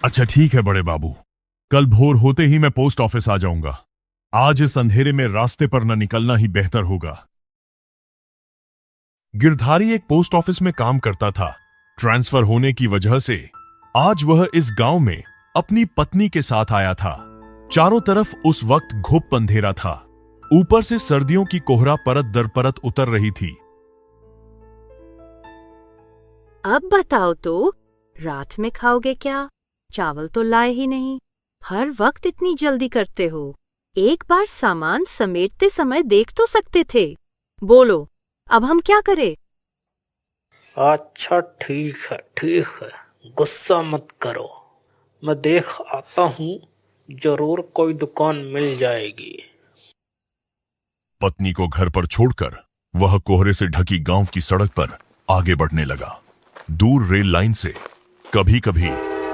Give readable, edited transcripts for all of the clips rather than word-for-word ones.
अच्छा ठीक है बड़े बाबू, कल भोर होते ही मैं पोस्ट ऑफिस आ जाऊंगा। आज इस अंधेरे में रास्ते पर न निकलना ही बेहतर होगा। गिरधारी एक पोस्ट ऑफिस में काम करता था। ट्रांसफर होने की वजह से आज वह इस गांव में अपनी पत्नी के साथ आया था। चारों तरफ उस वक्त घुप अंधेरा था। ऊपर से सर्दियों की कोहरा परत दर परत उतर रही थी। अब बताओ तो, रात में खाओगे क्या? चावल तो लाए ही नहीं। हर वक्त इतनी जल्दी करते हो। एक बार सामान समेटते समय देख तो सकते थे। बोलो, अब हम क्या करें? अच्छा ठीक है, गुस्सा मत करो। मैं देख आता हूँ, जरूर कोई दुकान मिल जाएगी। पत्नी को घर पर छोड़कर वह कोहरे से ढकी गांव की सड़क पर आगे बढ़ने लगा। दूर रेल लाइन से कभी कभी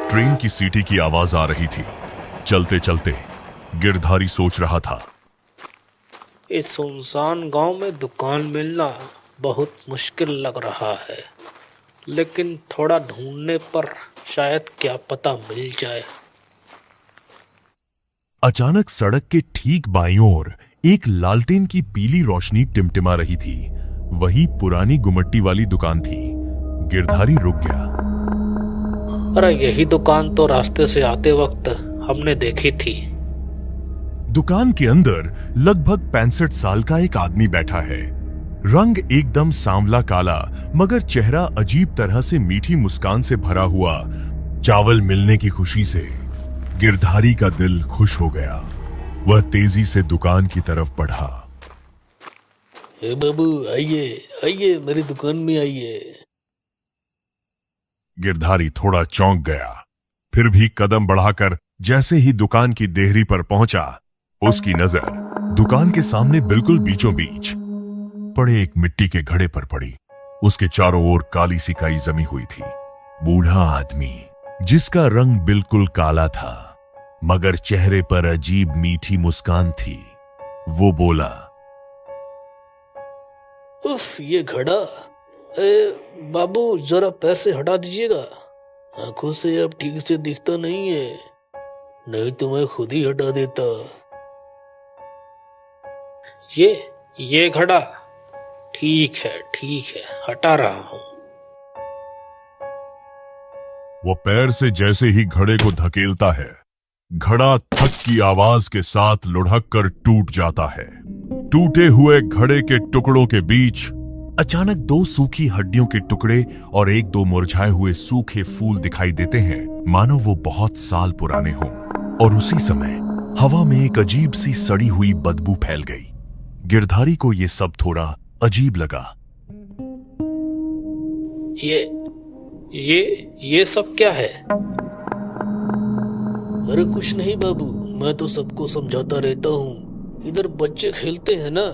ट्रेन की सीटी की आवाज आ रही थी। चलते चलते गिरधारी सोच रहा था, इस सुनसान गांव में दुकान मिलना बहुत मुश्किल लग रहा है, लेकिन थोड़ा ढूंढने पर शायद क्या पता मिल जाए। अचानक सड़क के ठीक बाईं ओर एक लालटेन की पीली रोशनी टिमटिमा रही थी। वही पुरानी गुमट्टी वाली दुकान थी। गिरधारी रुक गया। अरे यही दुकान तो रास्ते से आते वक्त हमने देखी थी। दुकान के अंदर लगभग 65 साल का एक आदमी बैठा है। रंग एकदम सांवला काला, मगर चेहरा अजीब तरह से मीठी मुस्कान से भरा हुआ। चावल मिलने की खुशी से गिरधारी का दिल खुश हो गया। वह तेजी से दुकान की तरफ बढ़ा। ए बाबू, आइए आइए, मेरी दुकान में आइए। गिरधारी थोड़ा चौंक गया, फिर भी कदम बढ़ाकर जैसे ही दुकान की देहरी पर पहुंचा, उसकी नजर दुकान के सामने बिल्कुल बीचों बीच पड़े एक मिट्टी के घड़े पर पड़ी। उसके चारों ओर काली सी काई जमी हुई थी। बूढ़ा आदमी जिसका रंग बिल्कुल काला था, मगर चेहरे पर अजीब मीठी मुस्कान थी। वो बोला, उफ, ये घड़ा। बाबू, जरा पैसे हटा दीजिएगा। आंखों से अब ठीक से दिखता नहीं है, नहीं तो मैं खुद ही हटा देता। ये घड़ा ठीक है, हटा रहा हूं। वो पैर से जैसे ही घड़े को धकेलता है, घड़ा थक की आवाज के साथ लुढ़क कर टूट जाता है। टूटे हुए घड़े के टुकड़ों के बीच अचानक 2 सूखी हड्डियों के टुकड़े और 1-2 मुरझाए हुए सूखे फूल दिखाई देते हैं, मानो वो बहुत साल पुराने हों। और उसी समय हवा में एक अजीब सी सड़ी हुई बदबू फैल गई। गिरधारी को ये सब थोड़ा अजीब लगा। ये सब क्या है? अरे कुछ नहीं बाबू, मैं तो सबको समझाता रहता हूँ। इधर बच्चे खेलते हैं ना,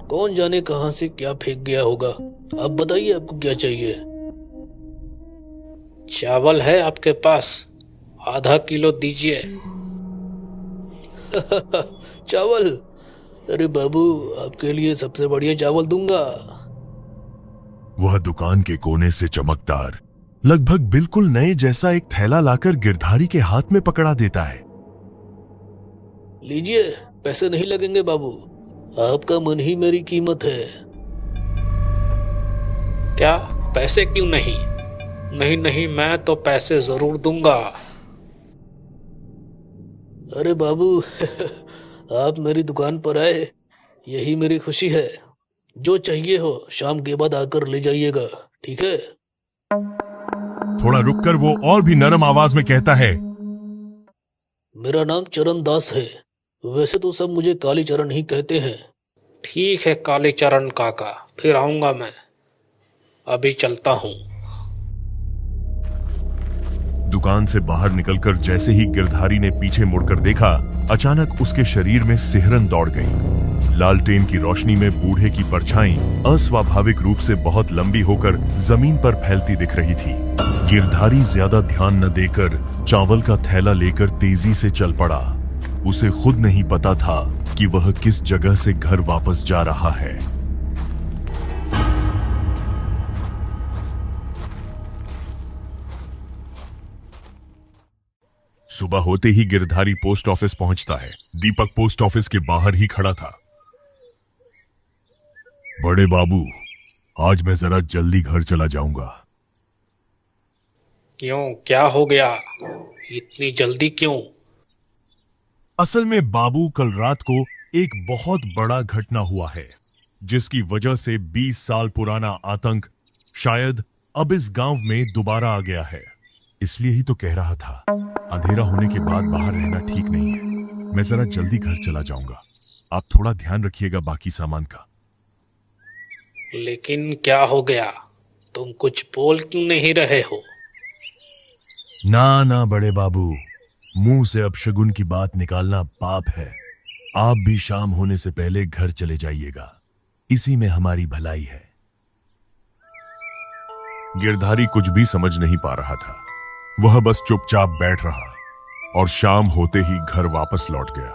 कौन जाने कहां से क्या फेंक गया होगा। अब बताइए, आपको क्या चाहिए? चावल है आपके पास? आधा किलो दीजिए। चावल? अरे बाबू, आपके लिए सबसे बढ़िया चावल दूंगा। वह दुकान के कोने से चमकदार, लगभग बिल्कुल नए जैसा एक थैला लाकर गिरधारी के हाथ में पकड़ा देता है। लीजिए, पैसे नहीं लगेंगे बाबू, आपका मन ही मेरी कीमत है। क्या पैसे क्यों नहीं? नहीं, मैं तो पैसे जरूर दूंगा। अरे बाबू, आप मेरी दुकान पर आए, यही मेरी खुशी है। जो चाहिए हो शाम के बाद आकर ले जाइएगा, ठीक है? थोड़ा रुककर वो और भी नरम आवाज में कहता है, मेरा नाम चरण दास है। वैसे तो सब मुझे काली चरण ही कहते हैं। ठीक है काली चरण काका, फिर आऊंगा मैं। अभी चलता हूँ। दुकान से बाहर निकलकर जैसे ही गिरधारी ने पीछे मुड़कर देखा, अचानक उसके शरीर में सिहरन दौड़ गई। लालटेन की रोशनी में बूढ़े की परछाई अस्वाभाविक रूप से बहुत लंबी होकर जमीन पर फैलती दिख रही थी। गिरधारी ज्यादा ध्यान न देकर चावल का थैला लेकर तेजी से चल पड़ा। उसे खुद नहीं पता था कि वह किस जगह से घर वापस जा रहा है। सुबह होते ही गिरधारी पोस्ट ऑफिस पहुंचता है। दीपक पोस्ट ऑफिस के बाहर ही खड़ा था। बड़े बाबू, आज मैं जरा जल्दी घर चला जाऊंगा। क्यों, क्या हो गया? इतनी जल्दी क्यों? असल में बाबू, कल रात को एक बहुत बड़ा घटना हुआ है, जिसकी वजह से 20 साल पुराना आतंक शायद अब इस गांव में दोबारा आ गया है। इसलिए ही तो कह रहा था, अंधेरा होने के बाद बाहर रहना ठीक नहीं है। मैं जरा जल्दी घर चला जाऊंगा। आप थोड़ा ध्यान रखिएगा बाकी सामान का। लेकिन क्या हो गया? तुम कुछ बोल क्यों नहीं रहे हो? ना ना बड़े बाबू, मुंह से अपशगुन की बात निकालना पाप है। आप भी शाम होने से पहले घर चले जाइएगा, इसी में हमारी भलाई है। गिरधारी कुछ भी समझ नहीं पा रहा था। वह बस चुपचाप बैठ रहा और शाम होते ही घर वापस लौट गया।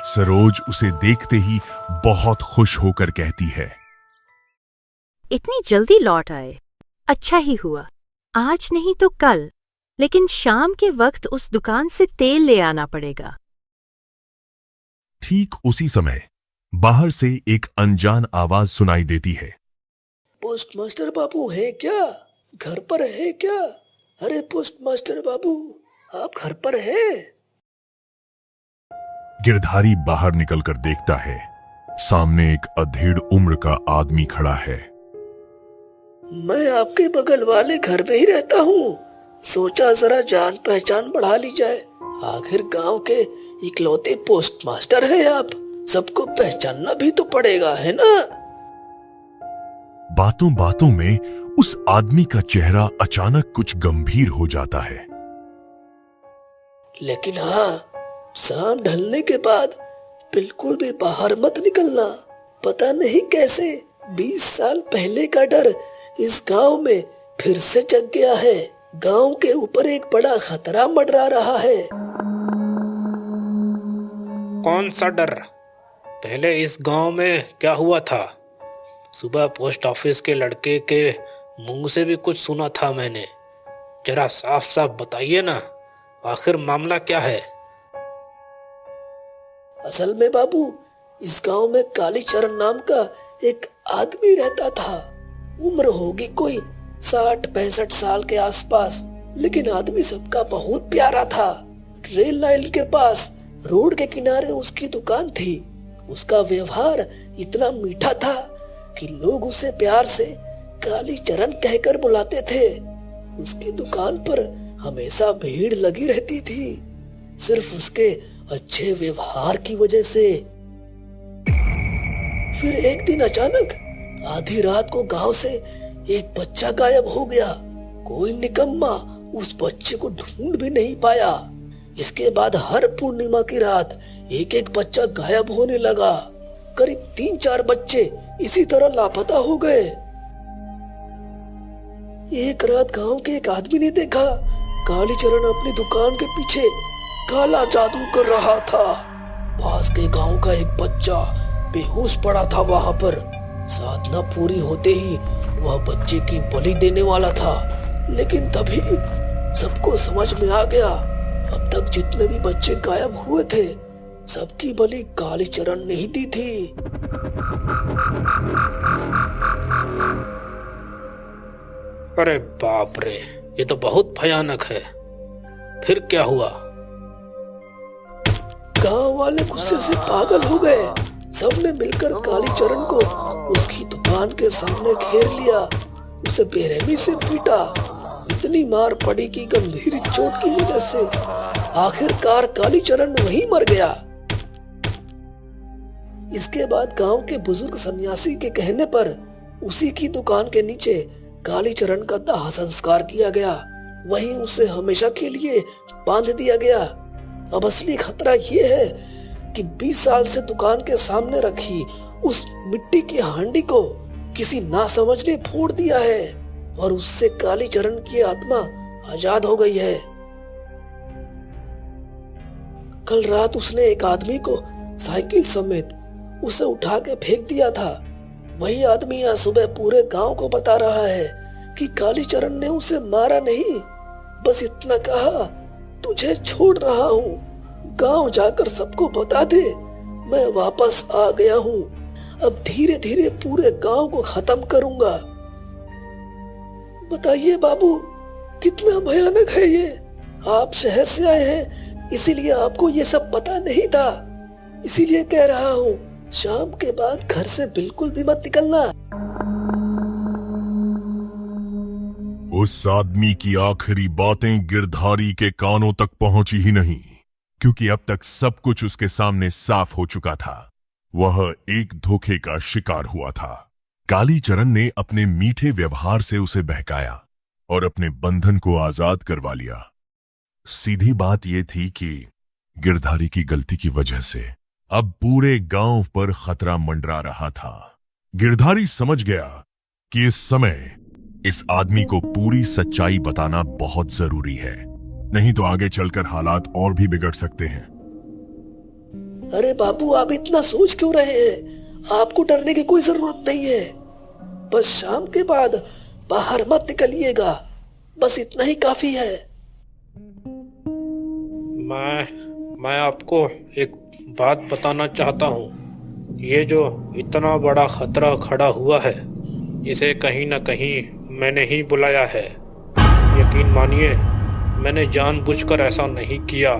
सरोज उसे देखते ही बहुत खुश होकर कहती है, इतनी जल्दी लौट आए, अच्छा ही हुआ। आज नहीं तो कल, लेकिन शाम के वक्त उस दुकान से तेल ले आना पड़ेगा। ठीक उसी समय बाहर से एक अनजान आवाज सुनाई देती है। पोस्ट मास्टर बाबू है क्या? घर पर है क्या? अरे पोस्ट मास्टर बाबू, आप घर पर हैं? गिरधारी बाहर निकलकर देखता है, सामने एक अधेड़ उम्र का आदमी खड़ा है। मैं आपके बगल वाले घर में ही रहता हूँ। सोचा जरा जान पहचान बढ़ा ली जाए। आखिर गांव के इकलौते पोस्ट मास्टर हैं आप, सबको पहचानना भी तो पड़ेगा, है ना? बातों बातों में उस आदमी का चेहरा अचानक कुछ गंभीर हो जाता है। लेकिन हाँ, शाम ढलने के बाद बिल्कुल भी बाहर मत निकलना। पता नहीं कैसे 20 साल पहले का डर इस गांव में फिर से जग गया है। गांव के ऊपर एक बड़ा खतरा मंडरा रहा है। कौन सा डर? पहले इस गांव में क्या हुआ था? सुबह पोस्ट ऑफिस के लड़के के मुंह से भी कुछ सुना था मैंने। जरा साफ साफ बताइए ना, आखिर मामला क्या है? असल में बाबू, इस गांव में कालीचरण नाम का एक आदमी रहता था। उम्र होगी कोई 60-65 साल के आसपास, लेकिन आदमी सबका बहुत प्यारा था। रेल लाइन के पास रोड के किनारे उसकी दुकान थी। उसका व्यवहार इतना मीठा था कि लोग उसे प्यार से कालीचरण कहकर बुलाते थे। उसकी दुकान पर हमेशा भीड़ लगी रहती थी, सिर्फ उसके अच्छे व्यवहार की वजह से। फिर एक दिन अचानक आधी रात को गांव से एक बच्चा गायब हो गया। कोई निकम्मा उस बच्चे को ढूंढ भी नहीं पाया। इसके बाद हर पूर्णिमा की रात एक एक बच्चा गायब होने लगा। करीब 3-4 बच्चे इसी तरह लापता हो गए। एक रात गांव के एक आदमी ने देखा कालीचरण अपनी दुकान के पीछे काला जादू कर रहा था। पास के गांव का एक बच्चा बेहोश पड़ा था वहां पर। साधना पूरी होते ही वह बच्चे की बलि देने वाला था, लेकिन तभी सबको समझ में आ गया, अब तक जितने भी बच्चे गायब हुए थे सबकी बलि कालीचरण ने ही दी थी। अरे बाप रे, ये तो बहुत भयानक है। फिर क्या हुआ? गांव वाले गुस्से से पागल हो गए। सबने मिलकर कालीचरण को उसकी दुकान के सामने घेर लिया। उसे बेरहमी से पीटा। इतनी मार पड़ी कि गंभीर चोट की वजह से आखिरकार कालीचरण वहीं मर गया। इसके बाद गांव के बुजुर्ग सन्यासी के कहने पर उसी की दुकान के नीचे कालीचरण का दाह संस्कार किया गया। वहीं उसे हमेशा के लिए बांध दिया गया। अब असली खतरा ये है कि 20 साल से दुकान के सामने रखी उस मिट्टी की हांडी को किसी नासमझ ने फोड़ दिया है और उससे कालीचरण की आत्मा आजाद हो गई है। कल रात उसने एक आदमी को साइकिल समेत उसे उठा के फेंक दिया था। वही आदमी आज सुबह पूरे गांव को बता रहा है कि कालीचरण ने उसे मारा नहीं, बस इतना कहा, तुझे छोड़ रहा हूँ, गांव जाकर सबको बता दे मैं वापस आ गया हूँ। अब धीरे धीरे पूरे गांव को खत्म करूंगा। बताइए बाबू, कितना भयानक है ये। आप शहर से आए हैं, इसीलिए आपको ये सब पता नहीं था। इसीलिए कह रहा हूँ, शाम के बाद घर से बिल्कुल भी मत निकलना। उस आदमी की आखिरी बातें गिरधारी के कानों तक पहुंची ही नहीं, क्योंकि अब तक सब कुछ उसके सामने साफ हो चुका था। वह एक धोखे का शिकार हुआ था। कालीचरण ने अपने मीठे व्यवहार से उसे बहकाया और अपने बंधन को आजाद करवा लिया। सीधी बात यह थी कि गिरधारी की गलती की वजह से अब पूरे गांव पर खतरा मंडरा रहा था। गिरधारी समझ गया कि इस समय इस आदमी को पूरी सच्चाई बताना बहुत जरूरी है, नहीं तो आगे चलकर हालात और भी बिगड़ सकते हैं। अरे बाबू, आप इतना सोच क्यों रहे हैं? आपको डरने की कोई जरूरत नहीं है। बस शाम के बाद बाहर मत निकलिएगा, बस इतना ही काफी है। मैं आपको एक बात बताना चाहता हूँ। ये जो इतना बड़ा खतरा खड़ा हुआ है, इसे कहीं ना कहीं मैंने ही बुलाया है। यकीन मानिए, मैंने जानबूझकर ऐसा नहीं किया।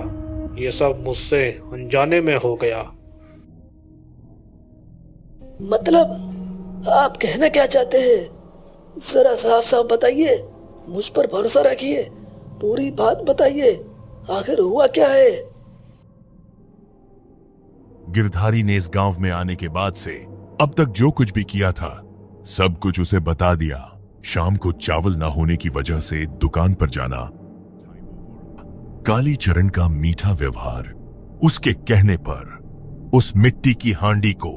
ये सब मुझसे अनजाने में हो गया। मतलब आप कहना क्या चाहते हैं? जरा साफ साफ बताइए, मुझ पर भरोसा रखिए, पूरी बात बताइए, आखिर हुआ क्या है? गिरधारी ने इस गांव में आने के बाद से अब तक जो कुछ भी किया था, सब कुछ उसे बता दिया। शाम को चावल ना होने की वजह से दुकान पर जाना, कालीचरण का मीठा व्यवहार, उसके कहने पर उस मिट्टी की हांडी को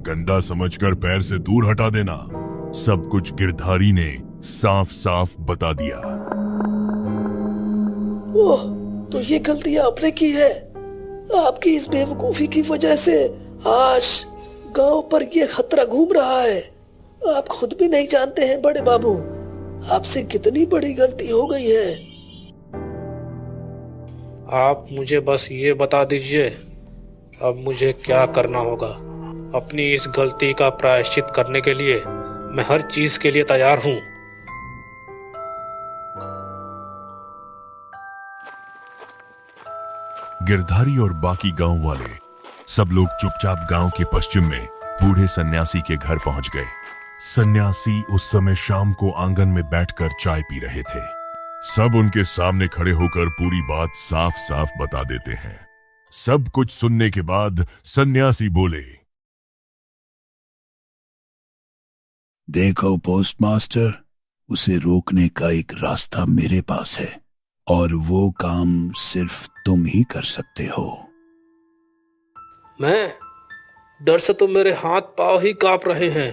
गंदा समझकर पैर से दूर हटा देना, सब कुछ गिरधारी ने साफ साफ बता दिया। ओह, तो ये गलती आपने की है। आपकी इस बेवकूफी की वजह से आज गांव पर ये खतरा घूम रहा है। आप खुद भी नहीं जानते हैं बड़े बाबू, आपसे कितनी बड़ी गलती हो गई है। आप मुझे बस ये बता दीजिए, अब मुझे क्या करना होगा। अपनी इस गलती का प्रायश्चित करने के लिए मैं हर चीज के लिए तैयार हूँ। गिरधारी और बाकी गांव वाले सब लोग चुपचाप गांव के पश्चिम में बूढ़े सन्यासी के घर पहुंच गए। सन्यासी उस समय शाम को आंगन में बैठकर चाय पी रहे थे। सब उनके सामने खड़े होकर पूरी बात साफ साफ बता देते हैं। सब कुछ सुनने के बाद सन्यासी बोले, देखो पोस्टमास्टर, उसे रोकने का एक रास्ता मेरे पास है और वो काम सिर्फ तुम ही कर सकते हो। मैं? डर से तो मेरे हाथ पांव ही कांप रहे हैं।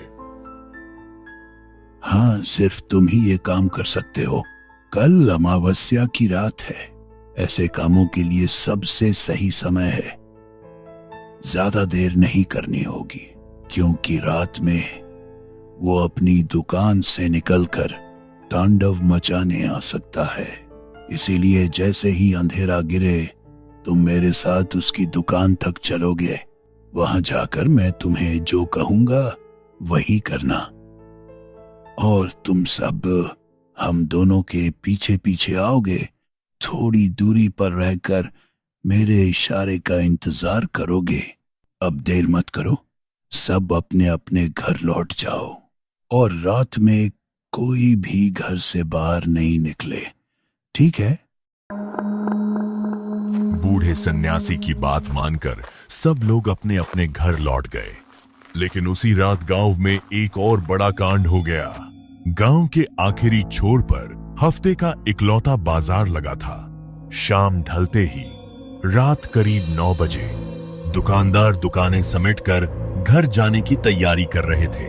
हाँ, सिर्फ तुम ही ये काम कर सकते हो। कल अमावस्या की रात है। ऐसे कामों के लिए सबसे सही समय है। ज्यादा देर नहीं करनी होगी, क्योंकि रात में वो अपनी दुकान से निकलकर तांडव मचाने आ सकता है। इसीलिए जैसे ही अंधेरा गिरे, तुम मेरे साथ उसकी दुकान तक चलोगे। वहां जाकर मैं तुम्हें जो कहूंगा वही करना, और तुम सब हम दोनों के पीछे पीछे आओगे। थोड़ी दूरी पर रहकर मेरे इशारे का इंतजार करोगे। अब देर मत करो, सब अपने अपने घर लौट जाओ और रात में कोई भी घर से बाहर नहीं निकले, ठीक है? बूढ़े सन्यासी की बात मानकर सब लोग अपने अपने घर लौट गए। लेकिन उसी रात गांव में एक और बड़ा कांड हो गया। गांव के आखिरी छोर पर हफ्ते का इकलौता बाजार लगा था। शाम ढलते ही रात करीब 9 बजे दुकानदार दुकानें समेटकर घर जाने की तैयारी कर रहे थे।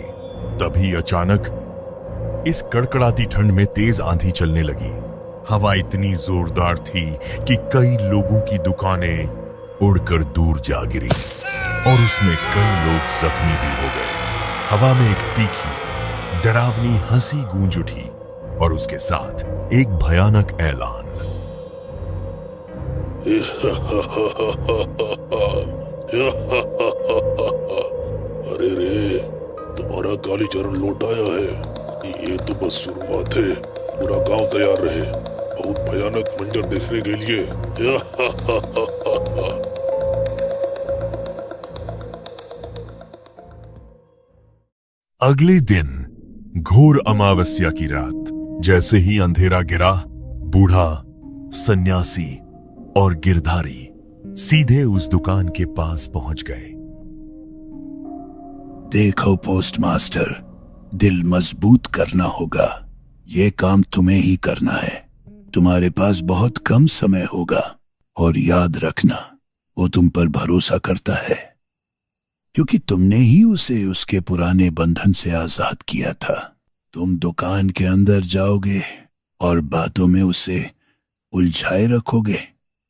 तभी अचानक इस कड़कड़ाती ठंड में तेज आंधी चलने लगी। हवा इतनी जोरदार थी कि कई लोगों की दुकानें उड़कर दूर जा गिरी और उसमें कई लोग जख्मी भी हो गए। हवा में एक तीखी डरावनी हंसी गूंज उठी और उसके साथ एक भयानक ऐलान। अरे रे, तुम्हारा कालीचरण लौट आया है। ये तो बस शुरुआत है, पूरा गांव तैयार रहे बहुत भयानक मंजर देखने के लिए। अगले दिन घोर अमावस्या की रात, जैसे ही अंधेरा गिरा, बूढ़ा, सन्यासी और गिरधारी सीधे उस दुकान के पास पहुंच गए। देखो पोस्टमास्टर, दिल मजबूत करना होगा। ये काम तुम्हें ही करना है। तुम्हारे पास बहुत कम समय होगा और याद रखना, वो तुम पर भरोसा करता है क्योंकि तुमने ही उसे उसके पुराने बंधन से आजाद किया था। तुम दुकान के अंदर जाओगे और बातों में उसे उलझाए रखोगे।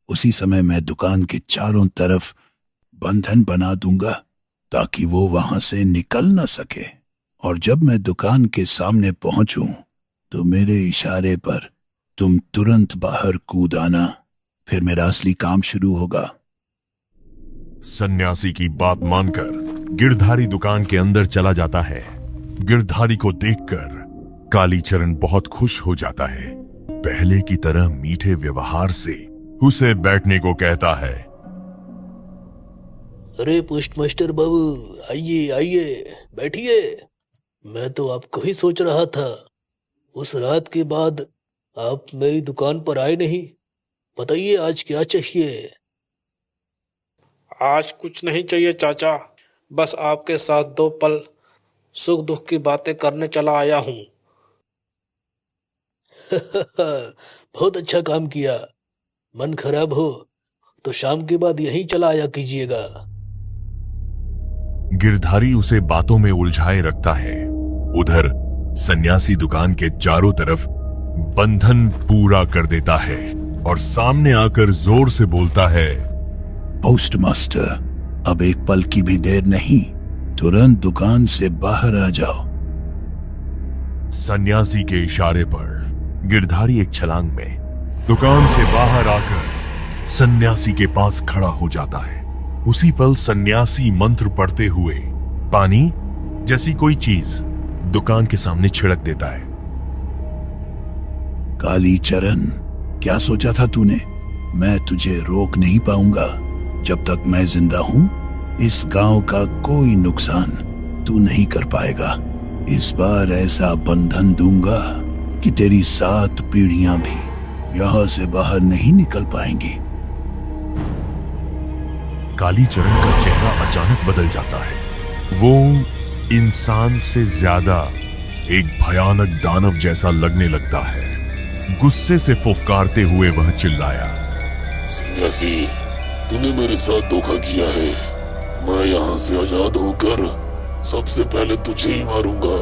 उसी समय मैं दुकान के चारों तरफ बंधन बना दूंगा ताकि वो वहां से निकल न सके। और जब मैं दुकान के सामने पहुंचूं तो मेरे इशारे पर तुम तुरंत बाहर कूद आना, फिर मेरा असली काम शुरू होगा। सन्यासी की बात मानकर गिरधारी दुकान के अंदर चला जाता है। गिरधारी को देखकर कालीचरण बहुत खुश हो जाता है। पहले की तरह मीठे व्यवहार से उसे बैठने को कहता है। अरे पोस्टमास्टर बाबू, आइए आइए, बैठिए। मैं तो आपको ही सोच रहा था। उस रात के बाद आप मेरी दुकान पर आए नहीं। बताइए आज क्या चाहिए? आज कुछ नहीं चाहिए चाचा, बस आपके साथ 2 पल सुख दुख की बातें करने चला आया हूँ। बहुत अच्छा काम किया। मन खराब हो तो शाम के बाद यहीं चला आया कीजिएगा। गिरधारी उसे बातों में उलझाए रखता है। उधर सन्यासी दुकान के चारों तरफ बंधन पूरा कर देता है और सामने आकर जोर से बोलता है। पोस्टमास्टर, अब एक पल की भी देर नहीं, तुरंत दुकान से बाहर आ जाओ। सन्यासी के इशारे पर गिरधारी एक छलांग में दुकान से बाहर आकर सन्यासी के पास खड़ा हो जाता है। उसी पल सन्यासी मंत्र पढ़ते हुए पानी जैसी कोई चीज दुकान के सामने छिड़क देता है। कालीचरण, क्या सोचा था तूने? मैं तुझे रोक नहीं पाऊंगा। जब तक मैं जिंदा हूं, इस गांव का कोई नुकसान तू नहीं कर पाएगा। इस बार ऐसा बंधन दूंगा कि तेरी 7 पीढ़ियां भी यहां से बाहर नहीं निकल पाएंगी। कालीचरण का चेहरा अचानक बदल जाता है। वो इंसान से ज्यादा एक भयानक दानव जैसा लगने लगता है। गुस्से से फुफकारते हुए वह चिल्लाया। सन्यासी, तूने मेरे साथ धोखा किया है। मैं यहाँ से आजाद होकर सबसे पहले तुझे ही मारूंगा।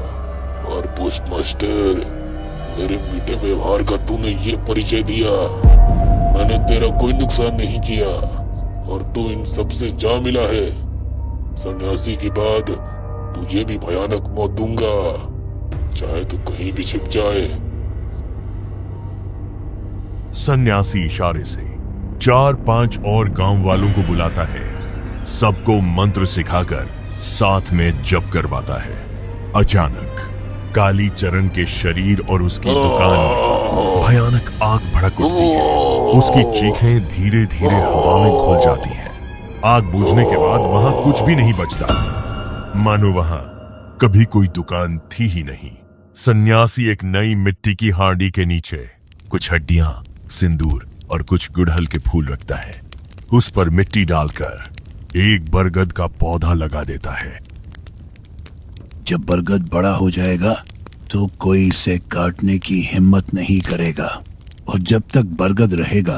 और पोस्टमास्टर, मेरे मीठे व्यवहार का तूने ये परिचय दिया। मैंने तेरा कोई नुकसान नहीं किया और तू इन सबसे जा मिला है। सन्यासी के बाद तुझे भी भयानक मौत दूंगा, चाहे तू कहीं भी छिप जाए। सन्यासी इशारे से 4-5 और गांव वालों को बुलाता है। सबको मंत्र सिखाकर साथ में जप करवाता है। अचानक कालीचरण के शरीर और उसकी दुकान में भयानक आग भड़क उठती है। उसकी चीखें धीरे धीरे हवा में घुल जाती हैं। आग बुझने के बाद वहां कुछ भी नहीं बचता, मानो वहां कभी कोई दुकान थी ही नहीं। सन्यासी एक नई मिट्टी की हांडी के नीचे कुछ हड्डियां, सिंदूर और कुछ गुड़हल के फूल रखता है। उस पर मिट्टी डालकर एक बरगद का पौधा लगा देता है। जब बरगद बड़ा हो जाएगा तो कोई इसे काटने की हिम्मत नहीं करेगा, और जब तक बरगद रहेगा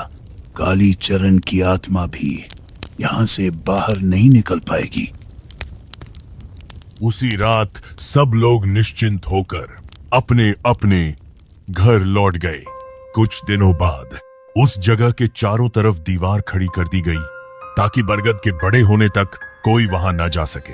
कालीचरण की आत्मा भी यहां से बाहर नहीं निकल पाएगी। उसी रात सब लोग निश्चिंत होकर अपने अपने घर लौट गए। कुछ दिनों बाद उस जगह के चारों तरफ दीवार खड़ी कर दी गई ताकि बरगद के बड़े होने तक कोई वहां ना जा सके।